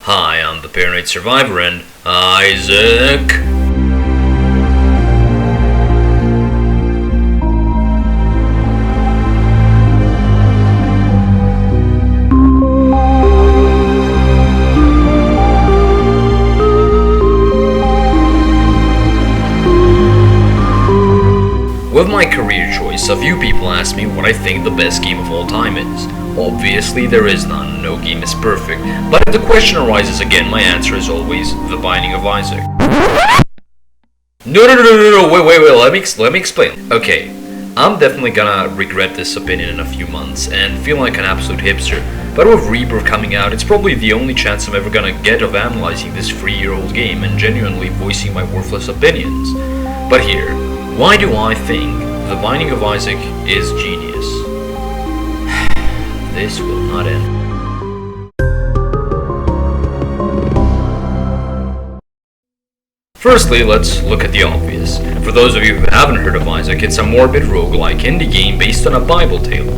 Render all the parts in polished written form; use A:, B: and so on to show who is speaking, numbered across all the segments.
A: Hi, I'm the Paranoid Survivor and Isaac. With my career choice, a few people ask me what I think the best game of all time is. Obviously, there is none, no game is perfect, but if the question arises again, my answer is always The Binding of Isaac. No, wait, let me explain. Okay, I'm definitely gonna regret this opinion in a few months and feel like an absolute hipster, but with Rebirth coming out, it's probably the only chance I'm ever gonna get of analyzing this 3-year-old game and genuinely voicing my worthless opinions. But here, why do I think The Binding of Isaac is genius? This will not end. Firstly, let's look at the obvious. For those of you who haven't heard of Isaac, it's a morbid roguelike indie game based on a Bible tale.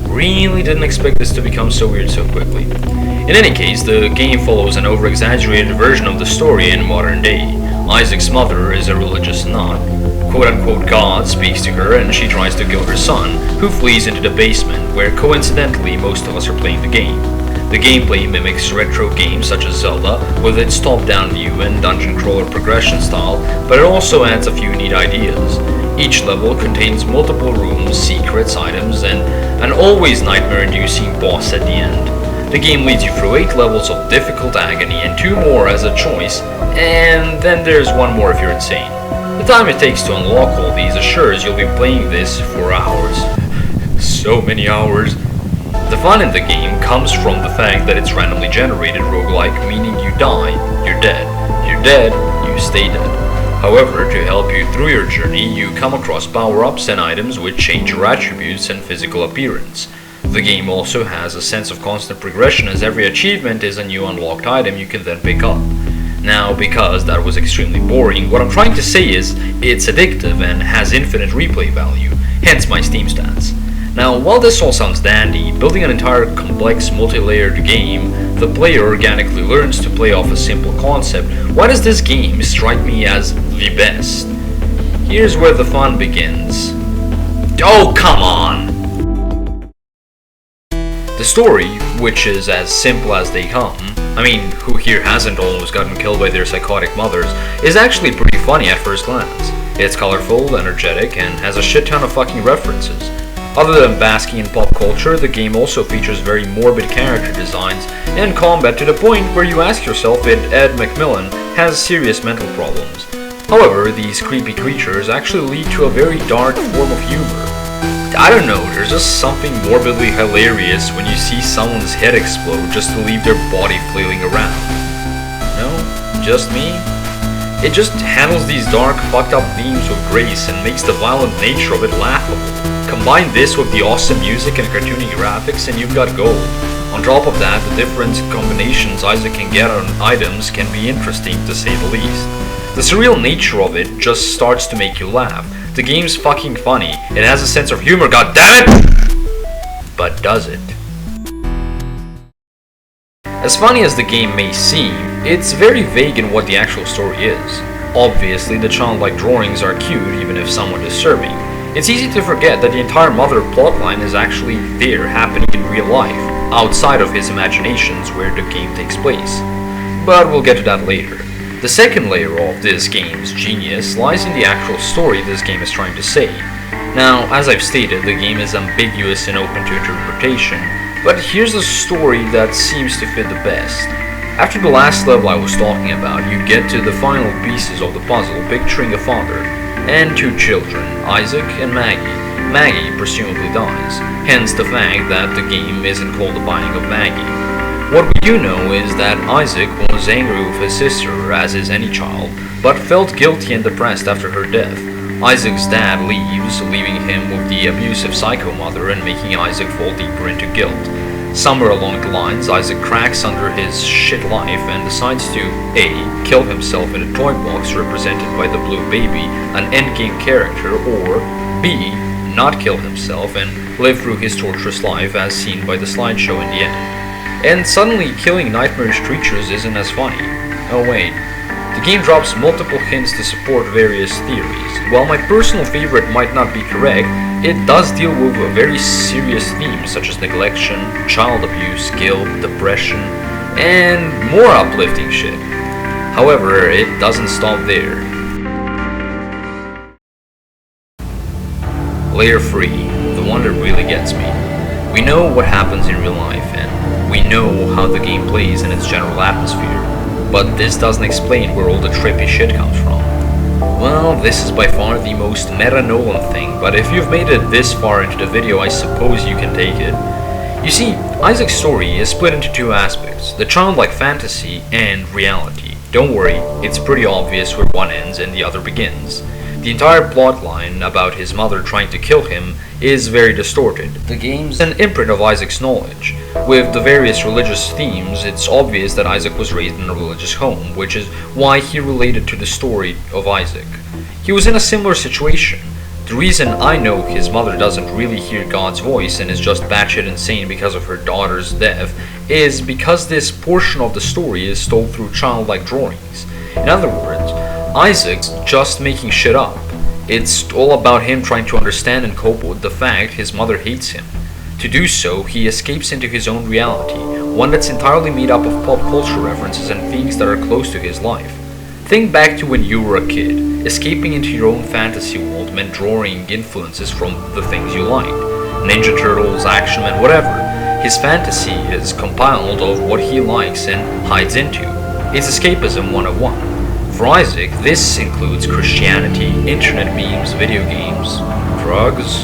A: Really didn't expect this to become so weird so quickly. In any case, the game follows an over-exaggerated version of the story in modern day. Isaac's mother is a religious nun. Quote-unquote God speaks to her and she tries to kill her son, who flees into the basement, where coincidentally most of us are playing the game. The gameplay mimics retro games such as Zelda, with its top-down view and dungeon crawler progression style, but it also adds a few neat ideas. Each level contains multiple rooms, secrets, items, and an always nightmare-inducing boss at the end. The game leads you through 8 levels of difficult agony and 2 more as a choice, and then there's 1 more if you're insane. The time it takes to unlock all these assures you'll be playing this for hours. So many hours. The fun in the game comes from the fact that it's randomly generated roguelike, meaning you die, you're dead. You're dead, you stay dead. However, to help you through your journey, you come across power-ups and items which change your attributes and physical appearance. The game also has a sense of constant progression, as every achievement is a new unlocked item you can then pick up. Now, because that was extremely boring, what I'm trying to say is, it's addictive and has infinite replay value, hence my Steam stats. Now, while this all sounds dandy, building an entire complex multi-layered game, the player organically learns to play off a simple concept. Why does this game strike me as the best? Here's where the fun begins. Oh, come on! The story, which is as simple as they come, I mean, who here hasn't almost gotten killed by their psychotic mothers, is actually pretty funny at first glance. It's colorful, energetic, and has a shit ton of fucking references. Other than basking in pop culture, the game also features very morbid character designs and combat to the point where you ask yourself if Ed McMillan has serious mental problems. However, these creepy creatures actually lead to a very dark form of humor. I don't know, there's just something morbidly hilarious when you see someone's head explode just to leave their body flailing around. No? Just me? It just handles these dark, fucked up themes with grace and makes the violent nature of it laughable. Combine this with the awesome music and cartoony graphics and you've got gold. On top of that, the different combinations Isaac can get on items can be interesting to say the least. The surreal nature of it just starts to make you laugh. The game's fucking funny, it has a sense of humor, goddammit! But does it? As funny as the game may seem, it's very vague in what the actual story is. Obviously, the childlike drawings are cute, even if somewhat disturbing. It's easy to forget that the entire mother plotline is actually there, happening in real life, outside of his imaginations where the game takes place. But we'll get to that later. The second layer of this game's genius lies in the actual story this game is trying to say. Now, as I've stated, the game is ambiguous and open to interpretation, but here's a story that seems to fit the best. After the last level I was talking about, you get to the final pieces of the puzzle, picturing a father and 2 children, Isaac and Maggie. Maggie presumably dies, hence the fact that the game isn't called The Binding of Maggie. What we do know is that Isaac was angry with his sister, as is any child, but felt guilty and depressed after her death. Isaac's dad leaves, leaving him with the abusive psycho mother and making Isaac fall deeper into guilt. Somewhere along the lines, Isaac cracks under his shit life and decides to A. kill himself in a toy box represented by the blue baby, an endgame character, or B. not kill himself and live through his torturous life as seen by the slideshow in the end. and suddenly killing nightmarish creatures isn't as funny. Oh wait, the game drops multiple hints to support various theories. While my personal favorite might not be correct, it does deal with very serious themes such as neglection, child abuse, guilt, depression, and more uplifting shit. However, it doesn't stop there. Layer 3, the one that really gets me. We know what happens in real life, and we know how the game plays in its general atmosphere, but this doesn't explain where all the trippy shit comes from. Well, this is by far the most meta-Nolan thing, but if you've made it this far into the video, I suppose you can take it. You see, Isaac's story is split into two aspects, the childlike fantasy and reality. Don't worry, it's pretty obvious where one ends and the other begins. The entire plotline about his mother trying to kill him is very distorted. The game's an imprint of Isaac's knowledge. With the various religious themes, it's obvious that Isaac was raised in a religious home, which is why he related to the story of Isaac. He was in a similar situation. The reason I know his mother doesn't really hear God's voice and is just batshit insane because of her daughter's death is because this portion of the story is told through childlike drawings. In other words, Isaac's just making shit up. It's all about him trying to understand and cope with the fact his mother hates him. To do so, he escapes into his own reality, one that's entirely made up of pop culture references and things that are close to his life. Think back to when you were a kid. Escaping into your own fantasy world meant drawing influences from the things you liked. Ninja Turtles, Action Man, whatever. His fantasy is compiled of what he likes and hides into. It's Escapism 101. For Isaac, this includes Christianity, internet memes, video games, drugs.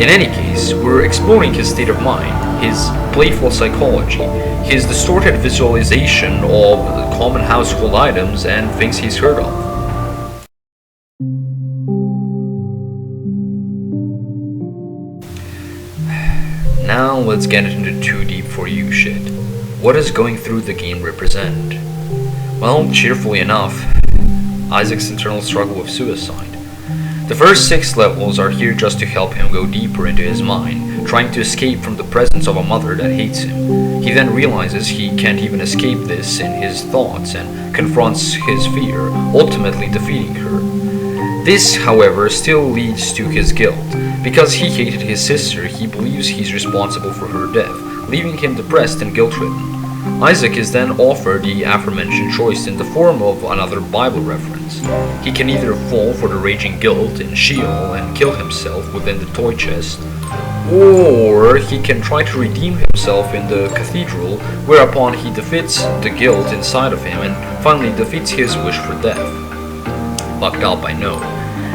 A: In any case, we're exploring his state of mind, his playful psychology, his distorted visualization of common household items and things he's heard of. Now let's get into too deep for you shit. What does going through the game represent? Well, cheerfully enough, Isaac's internal struggle with suicide. The first 6 levels are here just to help him go deeper into his mind, trying to escape from the presence of a mother that hates him. He then realizes he can't even escape this in his thoughts and confronts his fear, ultimately defeating her. This, however, still leads to his guilt. Because he hated his sister, he believes he's responsible for her death, leaving him depressed and guilt-ridden. Isaac is then offered the aforementioned choice in the form of another Bible reference. He can either fall for the raging guilt in Sheol and kill himself within the toy chest, or he can try to redeem himself in the cathedral, whereupon he defeats the guilt inside of him and finally defeats his wish for death. Fucked up, I know.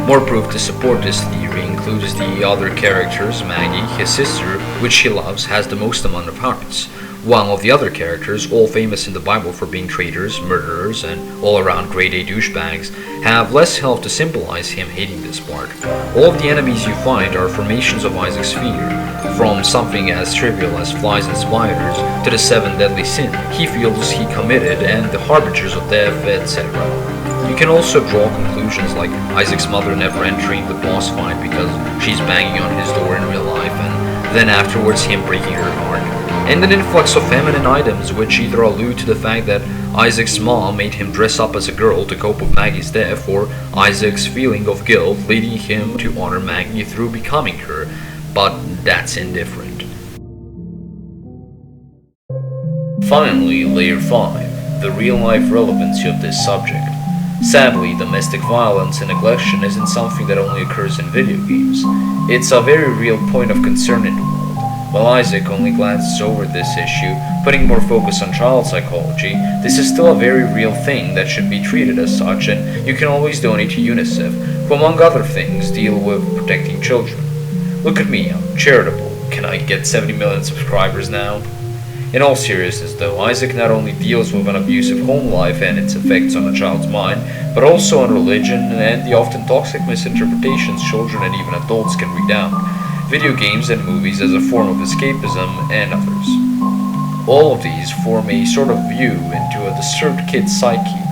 A: More proof to support this theory includes the other characters. Maggie, his sister, which he loves, has the most amount of hearts, while the other characters, all famous in the Bible for being traitors, murderers, and all-around grade-A douchebags, have less health to symbolize him hating this part. All of the enemies you find are formations of Isaac's fear, from something as trivial as flies and spiders to the 7 deadly sins he feels he committed and the harbingers of death, etc. You can also draw conclusions like Isaac's mother never entering the boss fight because she's banging on his door in real life, and then afterwards him breaking her heart, and an influx of feminine items which either allude to the fact that Isaac's mom made him dress up as a girl to cope with Maggie's death, or Isaac's feeling of guilt leading him to honor Maggie through becoming her, but that's indifferent. Finally, Layer 5, the real-life relevancy of this subject. Sadly, domestic violence and neglection isn't something that only occurs in video games. It's a very real point of concern in the world. While Isaac only glances over this issue, putting more focus on child psychology, this is still a very real thing that should be treated as such, and you can always donate to UNICEF, who among other things deal with protecting children. Look at me, I'm charitable. Can I get 70 million subscribers now? In all seriousness though, Isaac not only deals with an abusive home life and its effects on a child's mind, but also on religion and the often toxic misinterpretations children and even adults can read out, video games and movies as a form of escapism, and others. All of these form a sort of view into a disturbed kid's psyche.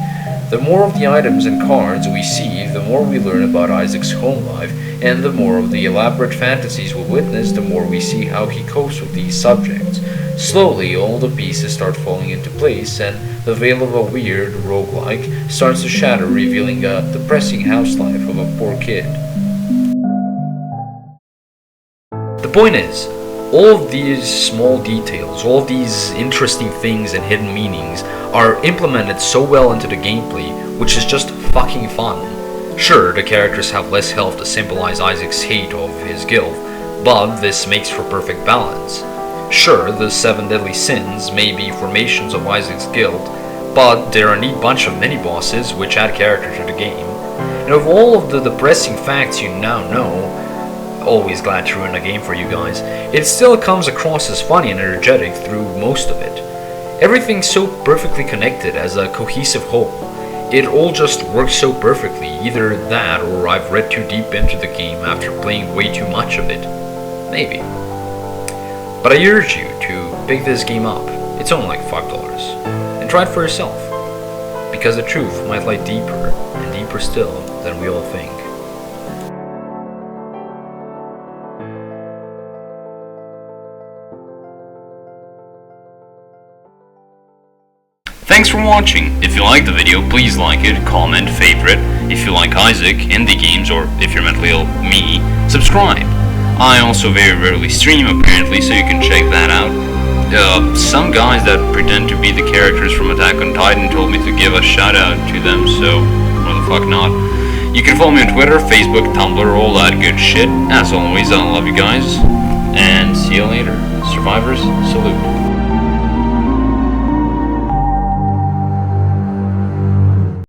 A: The more of the items and cards we see, the more we learn about Isaac's home life, and the more of the elaborate fantasies we witness, the more we see how he copes with these subjects. Slowly, all the pieces start falling into place, and the veil of a weird roguelike starts to shatter, revealing a depressing house life of a poor kid. The point is, all of these small details, all of these interesting things and hidden meanings are implemented so well into the gameplay, which is just fucking fun. Sure, the characters have less health to symbolize Isaac's hate of his guilt, but this makes for perfect balance. Sure, the 7 deadly sins may be formations of Isaac's guilt, but they're a neat bunch of mini-bosses which add character to the game. And of all of the depressing facts you now know, always glad to ruin a game for you guys, it still comes across as funny and energetic through most of it. Everything's so perfectly connected as a cohesive whole. It all just works so perfectly, either that or I've read too deep into the game after playing way too much of it. Maybe. But I urge you to pick this game up. It's only like $5. And try it for yourself. Because the truth might lie deeper, and deeper still, than we all think.
B: Thanks for watching. If you liked the video, please like it, comment, favorite. If you like Isaac, indie games, or if you're mentally ill, me, subscribe. I also very rarely stream apparently, so you can check that out. Some guys that pretend to be the characters from Attack on Titan told me to give a shout out to them, so why the fuck not? You can follow me on Twitter, Facebook, Tumblr, all that good shit. As always, I love you guys, and see you later. Survivors, salute.